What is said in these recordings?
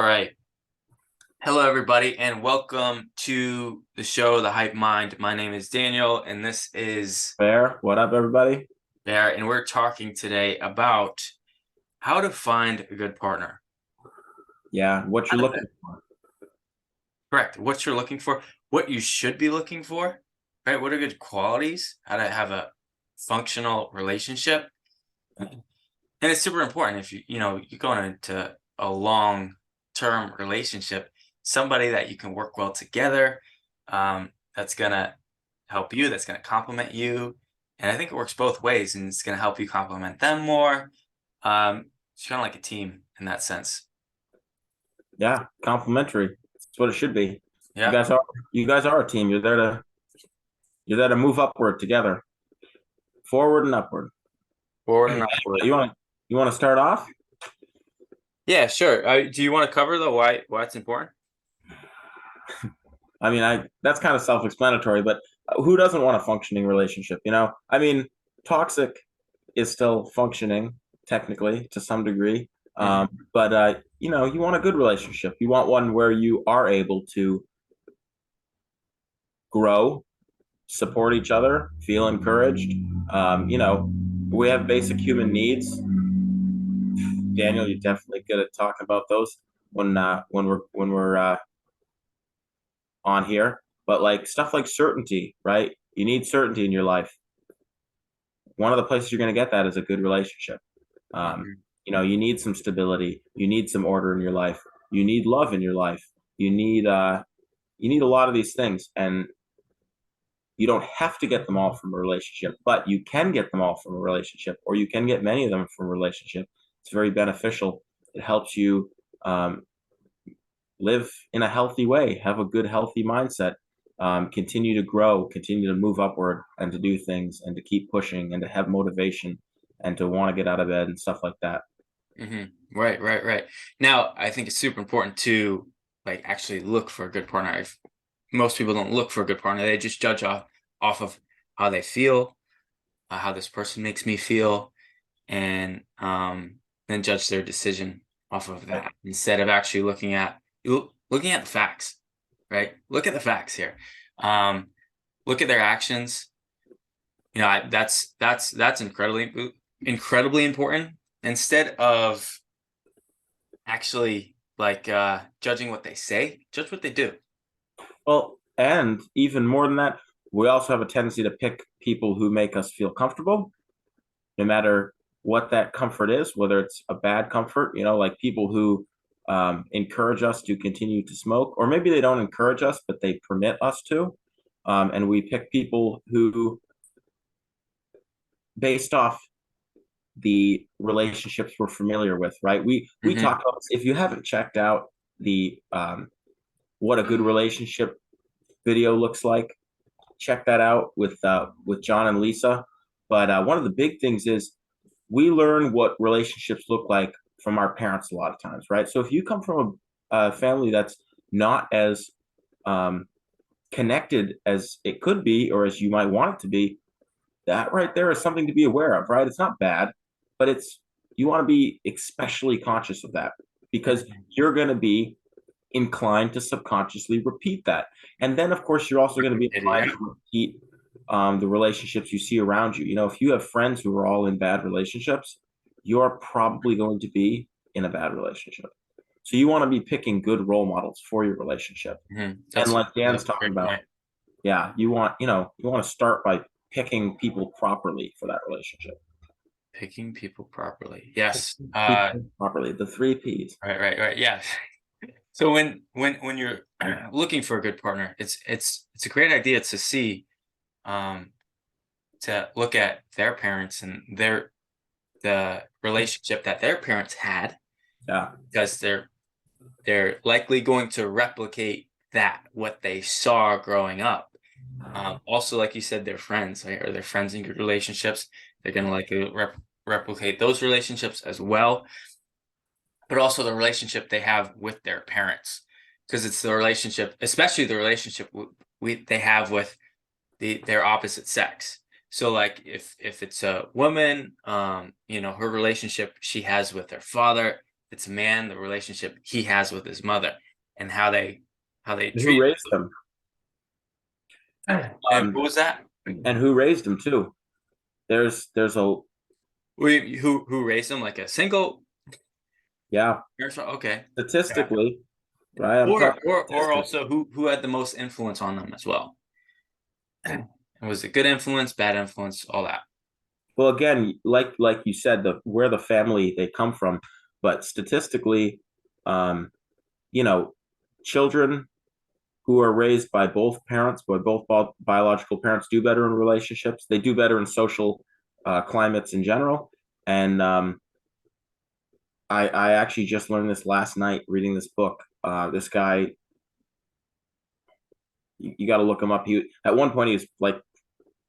right. Hello, everybody, and welcome to the show, The Hype Mind. My name is Daniel, and this is Fair. What up, everybody? Bear, and we're talking today about how to find a good partner. Yeah, what you're looking for. Correct. What you're looking for, what you should be looking for, right? What are good qualities? How to have a functional relationship. And it's super important if you're going into a long-term relationship, somebody that you can work well together, that's gonna help you, that's gonna complement you. And I think it works both ways, and it's gonna help you complement them more. It's kind of like a team in that sense. Yeah, complimentary. That's what it should be. You Yeah. guys are you guys are a team. You're there to move upward together. Forward and upward. Forward and upward. You want to start off? Yeah, sure. Do you want to cover though why it's important? I mean, I that's kind of self-explanatory, but who doesn't want a functioning relationship, you know? I mean, toxic is still functioning technically to some degree. Hmm. But you want a good relationship. You want one where you are able to grow, support each other, feel encouraged. We have basic human needs. Daniel, you're definitely good at talking about those when we're on here. But like stuff like certainty, right? You need certainty in your life. One of the places you're going to get that is a good relationship. Um, Hmm. you need some stability. You need some order in your life. You need love in your life. You need a lot of these things, and you don't have to get them all from a relationship, but you can get them all from a relationship, or you can get many of them from a relationship. It's very beneficial. It helps you um, live in a healthy way, have a good, healthy mindset, continue to grow, continue to move upward, and to do things, and to keep pushing, and to have motivation, and to want to get out of bed and stuff like that. Hmm. Right, right, right. Now, I think it's super important to like actually look for a good partner. Most people don't look for a good partner. They just judge off of how they feel, how this person makes me feel, and then judge their decision off of that instead of actually looking at the facts, right? Look at the facts here. Um, Look at their actions. That's incredibly important. Instead of actually like judging what they say, judge what they do. Well, and even more than that, we also have a tendency to pick people who make us feel comfortable, no matter what that comfort is, whether it's a bad comfort, like people who encourage us to continue to smoke, or maybe they don't encourage us, but they permit us to. And we pick people who, based off the relationships we're familiar with, right? We Hmm. talk about, if you haven't checked out the what a good relationship video looks like, check that out with John and Lisa. But one of the big things is we learn what relationships look like from our parents a lot of times, right? So if you come from a family that's not as um, connected as it could be or as you might want it to be, that right there is something to be aware of, right? It's not bad, but you want to be especially conscious of that because you're going to be inclined to subconsciously repeat that. And then, of course, you're also going to be inclined Yeah. to repeat the relationships you see around you. If you have friends who are all in bad relationships, you're probably going to be in a bad relationship. So you want to be picking good role models for your relationship. And like Dan's That's a talking great about, point. yeah, you want to start by picking people properly for that relationship. Picking people properly. Yes. People properly, the three P's. Right, right, right. Yeah. So when you're looking for a good partner, it's a great idea to see um to look at their parents and the relationship that their parents had Yeah, because they're likely going to replicate that what they saw growing up. Also, like you said, their friends, right, or their friends in good relationships, they're gonna likely replicate those relationships as well, but also the relationship they have with their parents, because it's the relationship, especially the relationship they have with their opposite sex. So like if it's a woman, her relationship she has with her father it's a man, the relationship he has with his mother, and how they And who treat. raised them? And what was that? And who raised them too? There's a Who raised him, like a single? yeah, Okay. statistically, right? I'm Or talking or statistics. also who had the most influence on them as well? And was it good influence, bad influence, all that? Well, again, like you said, the where the family they come from, but statistically, um, you know, children who are raised by both parents, by both biological parents, do better in relationships. They do better in social climates in general. And I actually just learned this last night reading this book. This guy, you got to look him up. He at one point he was like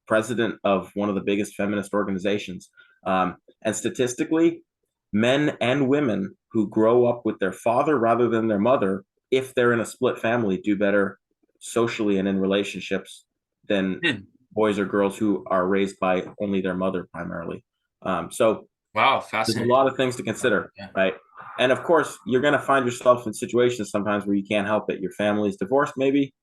president of one of the biggest feminist organizations. And statistically, men and women who grow up with their father rather than their mother, if they're in a split family, do better socially and in relationships than Hmm. boys or girls who are raised by only their mother primarily. So Wow, there's a fascinating. lot of things to consider, Yeah. right? And of course, you're going to find yourself in situations sometimes where you can't help it. Your family's divorced, maybe,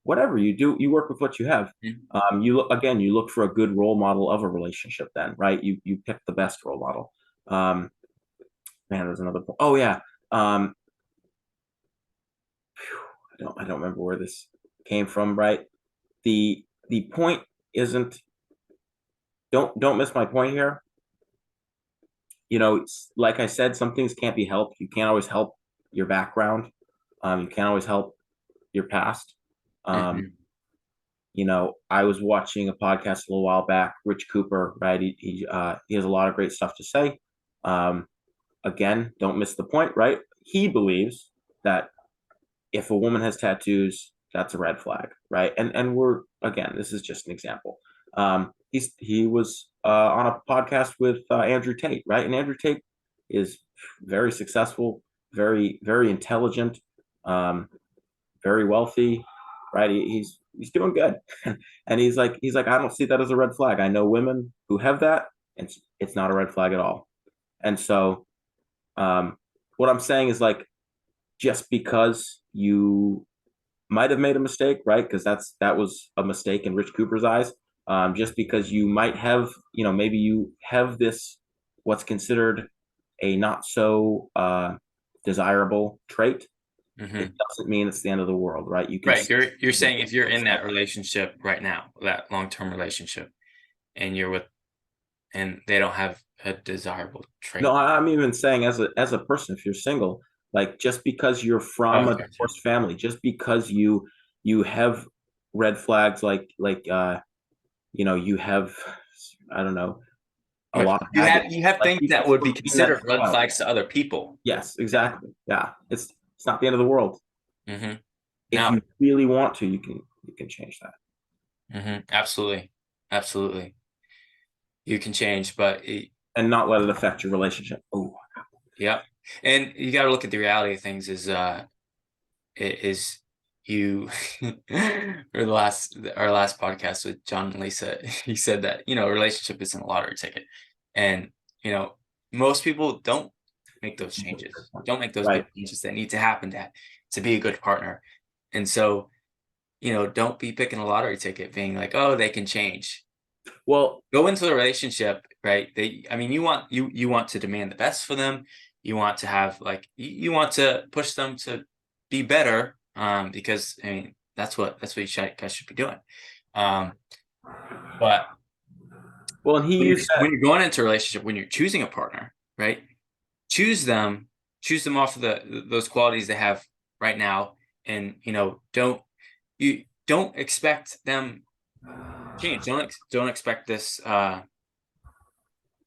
whatever you do, you work with what you have. Mhm. You look again, you look for a good role model of a relationship. Then, right? You pick the best role model. Man, there's another point. Oh yeah, um, I don't remember where this came from. Right? The point isn't. Don't miss my point here. It's, like I said, some things can't be helped. You can't always help your background. You can't always help your past. Um, Mhm. I was watching a podcast a little while back, Rich Cooper, right? He has a lot of great stuff to say. Um, Again, don't miss the point, right? He believes that if a woman has tattoos, that's a red flag, right? And we're, again, this is just an example. He was on a podcast with Andrew Tate, right? And Andrew Tate is very successful, very very intelligent, um, very wealthy, right? He's doing good, and he's like, I don't see that as a red flag. I know women who have that, and it's not a red flag at all. And so, um, what I'm saying is, like, just because you might have made a mistake, right? Because that was a mistake in Rich Cooper's eyes. Just because you might have, maybe you have this what's considered a not so desirable trait, it Mhm. doesn't mean it's the end of the world, right? You can Right. still You're be saying if you're in that yourself. relationship right now, that long-term relationship, and and they don't have a desirable No, trait. I'm even saying as a person, if you're single, like, just because you're from Oh, a gotcha. divorced family, just because you have red flags, you have, I don't know, a Right. lot of baggage. You have Like, things you that can would be still clean that considered stuff red out. flags to other people. Yes, exactly. Yeah, it's not the end of the world. Mhm. If No. you really want to, you can change that. Mhm. Absolutely. Absolutely. You can change, but And not let it affect your relationship. Oh, yep. And you gotta look at the reality of things is you or our last podcast with John and Lisa, he said that, a relationship isn't a lottery ticket. And, you know, most people don't make those changes, don't make those big right. changes that need to happen to be a good partner. And so, don't be picking a lottery ticket being like, oh, they can change. Well, Go into the relationship, right? I mean, you want to demand the best for them. You want to have like you want to push them to be better, because I mean that's what guys should be doing. Um, but well, and he used that. when you're going into a relationship, when you're choosing a partner, right? Choose them, choose them off of those qualities they have right now, and don't expect them to change. Don't expect this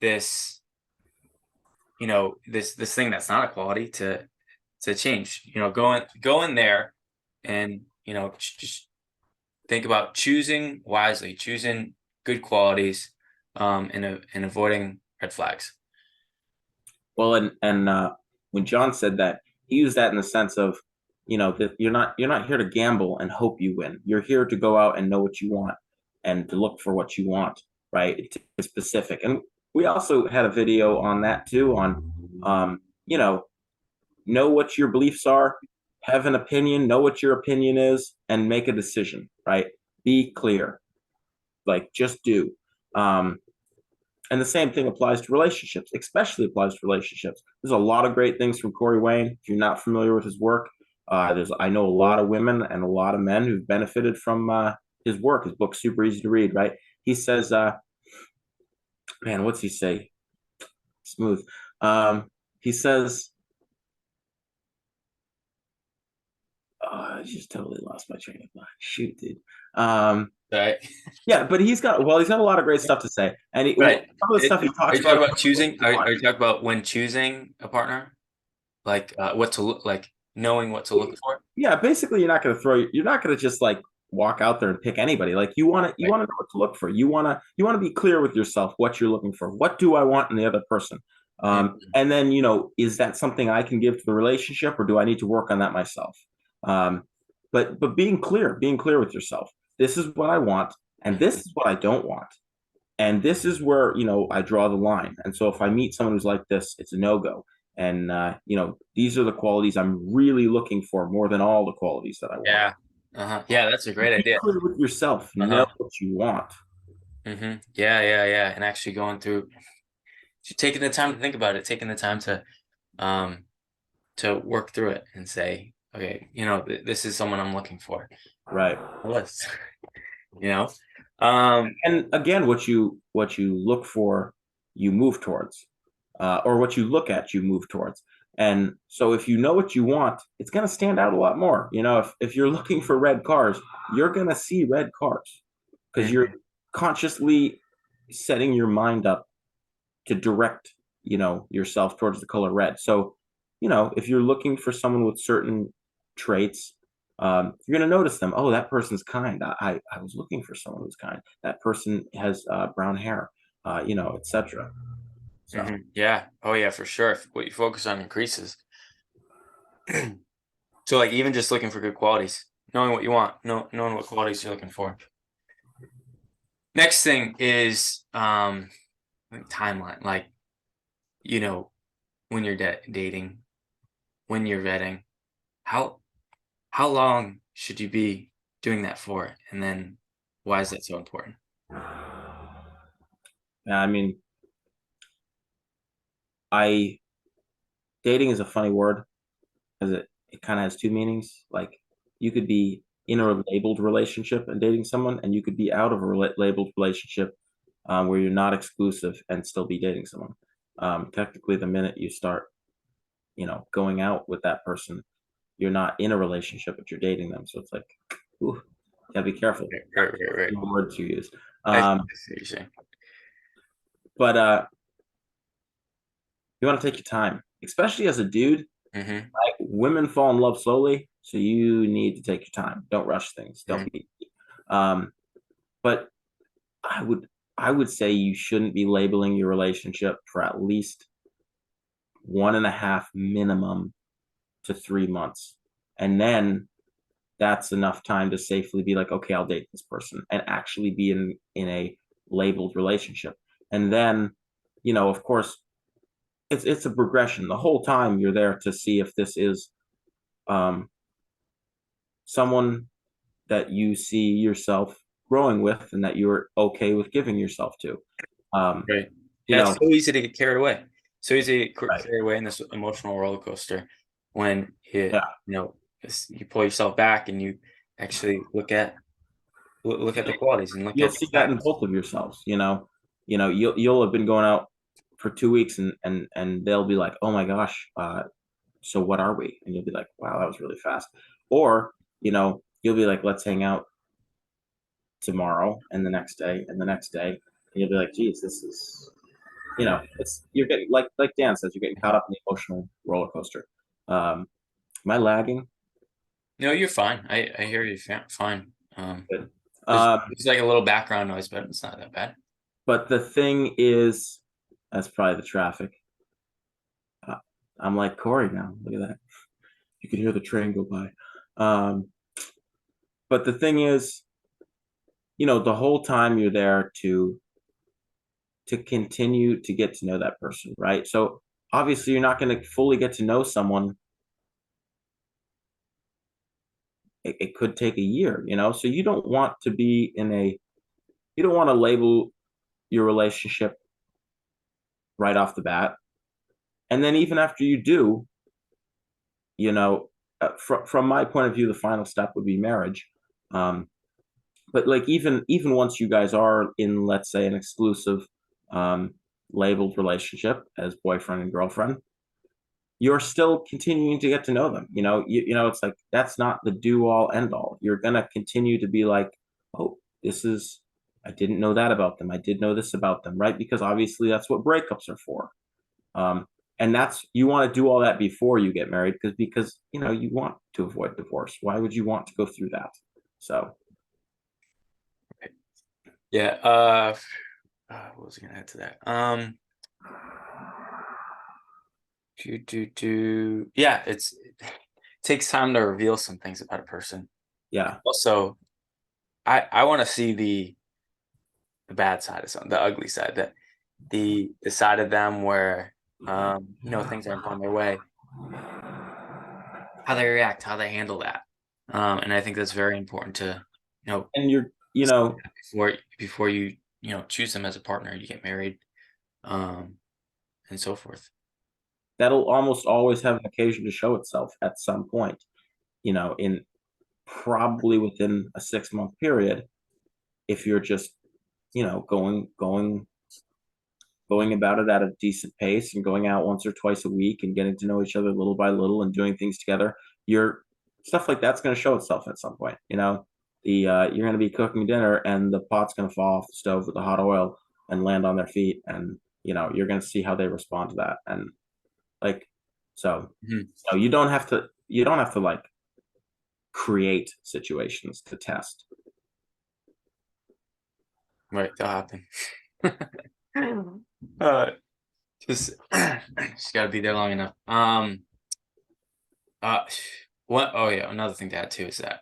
this thing that's not a quality to change. Go in there and just think about choosing wisely, choosing good qualities, and avoiding red flags. Well, and when John said that, he used that in the sense of, that you're not here to gamble and hope you win. You're here to go out and know what you want and to look for what you want, right? To be specific. And we also had a video on that too, on know what your beliefs are, have an opinion, know what your opinion is, and make a decision, right? Be clear. Like, just do. And the same thing applies to relationships, especially applies to relationships. There's a lot of great things from Corey Wayne. If you're not familiar with his work, I know a lot of women and a lot of men who've benefited from his work. His book's super easy to read, right? He says, man, what's he say? Smooth. He says, I just totally lost my train of thought. Shoot, dude. Right. Yeah, but he's got a lot of great stuff to say, and Right. some of the stuff he Are talks you talking about. about choosing? Are you talking about when choosing a partner? Like what to look like, knowing what to look for? Yeah, basically, you're not going to just like walk out there and pick anybody. Like you want to Right. know what to look for. You want to be clear with yourself what you're looking for. What do I want in the other person? And then is that something I can give to the relationship, or do I need to work on that myself? But being clear with yourself. This is what I want, and this is what I don't want. And this is where I draw the line. And so if I meet someone who's like this, it's a no-go. And these are the qualities I'm really looking for more than all the qualities that I want. Yeah. Yeah, that's a great Be idea. clear with yourself. Know what you want. Yeah. And actually going through, taking the time to think about it, taking the time to work through it and say, okay, this is someone I'm looking for. Right. List. And again, what you look for, you move towards, or what you look at, you move towards. And so if you know what you want, it's going to stand out a lot more. If you're looking for red cars, you're going to see red cars because you're consciously setting your mind up to direct, yourself towards the color red. So, if you're looking for someone with certain traits, you're going to notice them. Oh, that person's kind. I was looking for someone who's kind. That person has brown hair, etc. So yeah. Oh yeah, for sure. What you focus on increases. So like even just looking for good qualities, knowing what you want, knowing what qualities you're looking for. Next thing is timeline. Like, when you're dating, when you're vetting, how long should you be doing that for? And then why is that so important? I mean, dating is a funny word because it kind of has two meanings. Like you could be in a labeled relationship and dating someone, and you could be out of a labeled relationship where you're not exclusive and still be dating someone. Technically, the minute you start, going out with that person, you're not in a relationship, but you're dating them. So it's like, ooh, gotta be careful. Right. The words you use. I see what you're saying. But you want to take your time, especially as a dude. Like women fall in love slowly, so you need to take your time. Don't rush things. Don't be. But I would say you shouldn't be labeling your relationship for at least 1.5 minimum to 3 months, and then that's enough time to safely be like, okay, I'll date this person and actually be in a labeled relationship. And then, of course, it's a progression. The whole time you're there to see if this is someone that you see yourself growing with and that you're okay with giving yourself to. Right. Yeah, it's so easy to get carried away. So easy to get carried away in this emotional roller coaster when you pull yourself back and you actually look at the qualities and you'll see that in both of yourselves. You'll have been going out for 2 weeks and they'll be like, oh my gosh, so what are we? And you'll be like, wow, that was really fast. Or you'll be like, let's hang out tomorrow and the next day and the next day, and you'll be like, geez, this is you're getting like Dan says, you're getting caught up in the emotional roller coaster. Am I lagging? No, you're fine. I hear you fine. Good. It's like a little background noise, but it's not that bad. But the thing is, that's probably the traffic. I'm like Corey now. Look at that. You can hear the train go by. But the thing is, the whole time you're there to continue to get to know that person, right? So obviously you're not going to fully get to know someone. It could take a year, so you don't want to be you don't want to label your relationship right off the bat. And then even after you do, you know, from my point of view, the final step would be marriage. Um, but like even once you guys are in, let's say, an exclusive um, labeled relationship as boyfriend and girlfriend, you're still continuing to get to know them. It's like that's not the do all end all. You're gonna continue to be like, oh, this is I didn't know that about them. I did know this about them, right? Because obviously that's what breakups are for. Um, and that's you want to do all that before you get married because you want to avoid divorce. Why would you want to go through that? So Yeah. What was I gonna add to that? Yeah, it takes time to reveal some things about a person. yeah, Also, I want to see the bad side of something, the ugly side, that the side of them where things aren't going their way, how they react, how they handle that. And I think that's very important to and before you choose them as a partner, you get married, um, and so forth. that'll almost always have an occasion to show itself at some point. In probably within a 6 month period, if you're just going about it at a decent pace and going out once or twice a week and getting to know each other little by little and doing things together, your stuff like that's going to show itself at some point. You're going to be cooking dinner and the pot's going to fall off the stove with the hot oil and land on their feet, and you're going to see how they respond to that. And like, so Mhm. you don't have to like create situations to test. Right, that'll happen. uh, just gotta be there long enough. Uh, what? Oh yeah, another thing to add too is that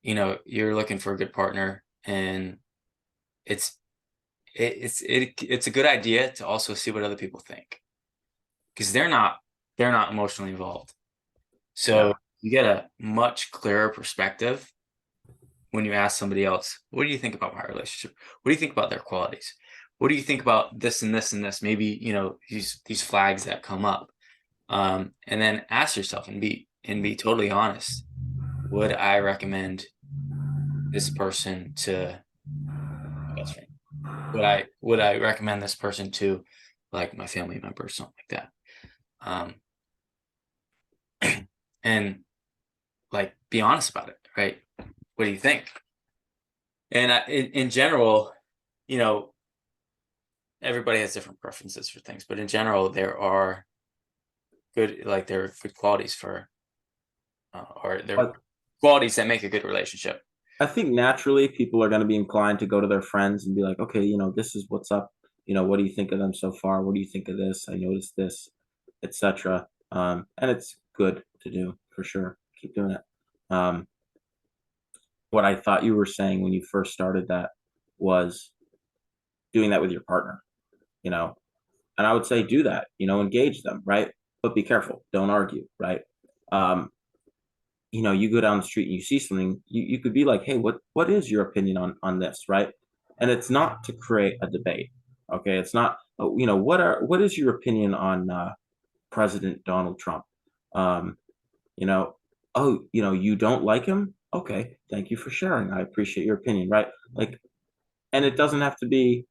you're looking for a good partner, and it's it's a good idea to also see what other people think, because they're not emotionally involved. Yeah. So you get a much clearer perspective when you ask somebody else, "What do you think about my relationship? What do you think about their qualities? What do you think about this and this and this?" Maybe these flags that come up, and then ask yourself and be totally honest. Would I recommend this person to my best friend? Would I recommend this person to like my family member or something like that? Um, and like be honest about it, right? What do you think? And in general, you know, everybody has different preferences for things, but in general, there are good qualities or there are But qualities that make a good relationship. I think naturally people are going to be inclined to go to their friends and be like, okay, this is what's up. What do you think of them so far? What do you think of this? I noticed this, etc. And it's good to do for sure. Keep doing it. Um, what I thought you were saying when you first started that was doing that with your partner, you know, and I would say do that, engage them, right? But be careful. Don't argue, right? Um, you go down the street and you see something, you could be like, hey, what is your opinion on this, right? And it's not to create a debate. Okay, it's not. What is your opinion on President Donald Trump? Um, you know, oh, you don't like him? Okay, thank you for sharing. I appreciate your opinion, right? Like, and it doesn't have to be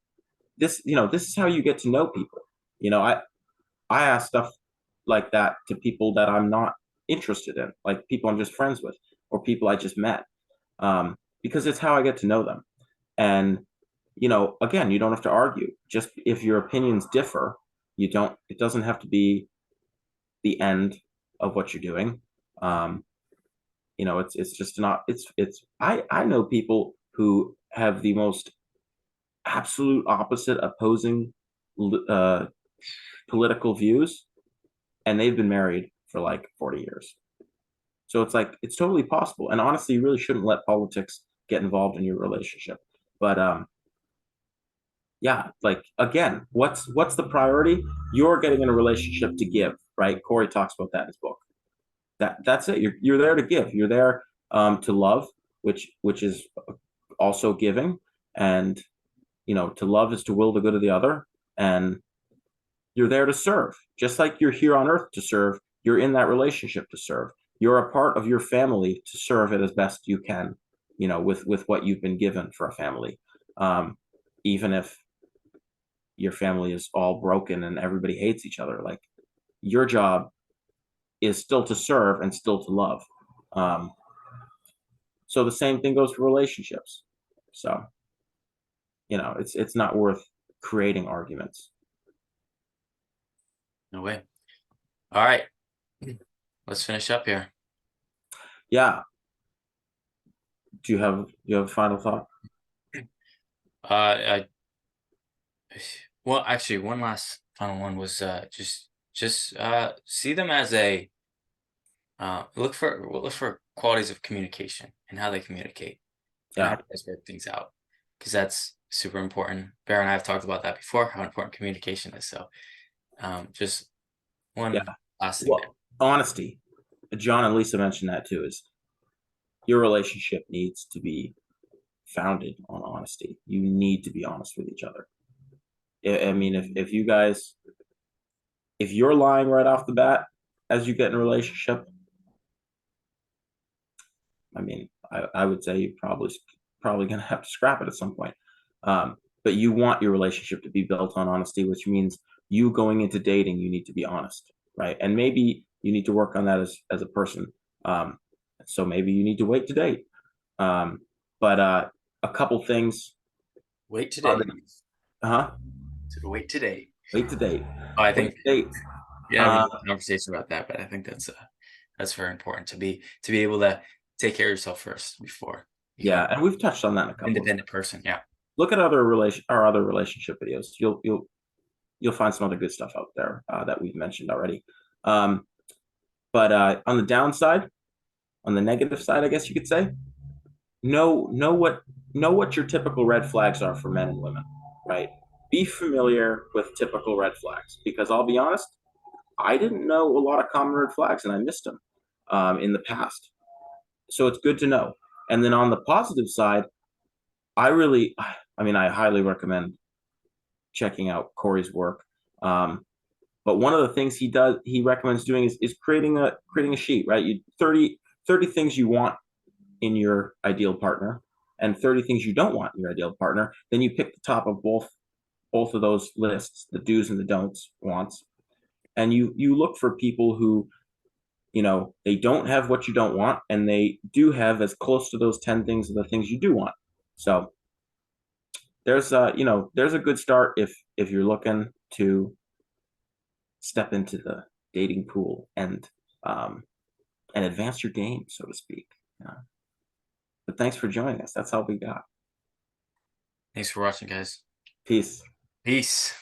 this. This is how you get to know people. I ask stuff like that to people that I'm not interested in, like people I'm just friends with or people I just met, because it's how I get to know them. And again, you don't have to argue. Just if your opinions differ, you don't. It doesn't have to be the end of what you're doing. Um, it's just not. It's. I know people who have the most absolute opposite opposing uh, political views, and they've been married for like 40 years. So it's like it's totally possible. And honestly, you really shouldn't let politics get involved in your relationship. But Yeah, like again, what's the priority? You're getting in a relationship to give, right? Corey talks about that in his book. That's it. You're there to give. You're there to love, which is also giving, and to love is to will the good of the other, and you're there to serve. Just like you're here on earth to serve, you're in that relationship to serve. You're a part of your family to serve it as best you can, with what you've been given for a family. Even if your family is all broken and everybody hates each other, like your job is still to serve and still to love. Um, so the same thing goes for relationships. So, it's not worth creating arguments. No way. All right. Let's finish up here. Yeah. Do you have a final thought? I well, actually, one last final one was just see them as a look for qualities of communication and how they communicate and how Yeah. you guys work things out, because that's super important. Bear and I have talked about that before, how important communication is. So just Yeah. one last thing there. Well, honesty. John and Lisa mentioned that too, is your relationship needs to be founded on honesty. You need to be honest with each other. I mean, if you're lying right off the bat as you get in a relationship, I mean, I would say you're probably gonna have to scrap it at some point. But you want your relationship to be built on honesty, which means you going into dating, you need to be honest, right? And maybe you need to work on that as a person. Um, so maybe you need to wait to date. But a couple things Wait are today. the huh? So wait today. Wait to date. I Wait think to date. yeah, we Uh, had a conversation about that, but I think that's very important to be able to take care of yourself first before becoming yeah, and we've touched on that in a an couple of independent person. Yeah. look at our other relationship videos. You'll find some other good stuff out there that we've mentioned already. Um, but on the downside, on the negative side, I guess you could say, know what your typical red flags are for men and women, right? Be familiar with typical red flags, because I'll be honest, I didn't know a lot of common red flags and I missed them in the past. So it's good to know. And then on the positive side, I highly recommend checking out Corey's work. But one of the things he recommends doing is creating a sheet, right? You 30 things you want in your ideal partner and 30 things you don't want in your ideal partner. Then you pick the top of both of those lists, the do's and the don'ts, wants, and you look for people who, they don't have what you don't want, and they do have as close to those 10 things of the things you do want. So there's a good start if you're looking to step into the dating pool and advance your game, so to speak. Yeah. But thanks for joining us. That's all we got. Thanks for watching, guys. Peace. Peace.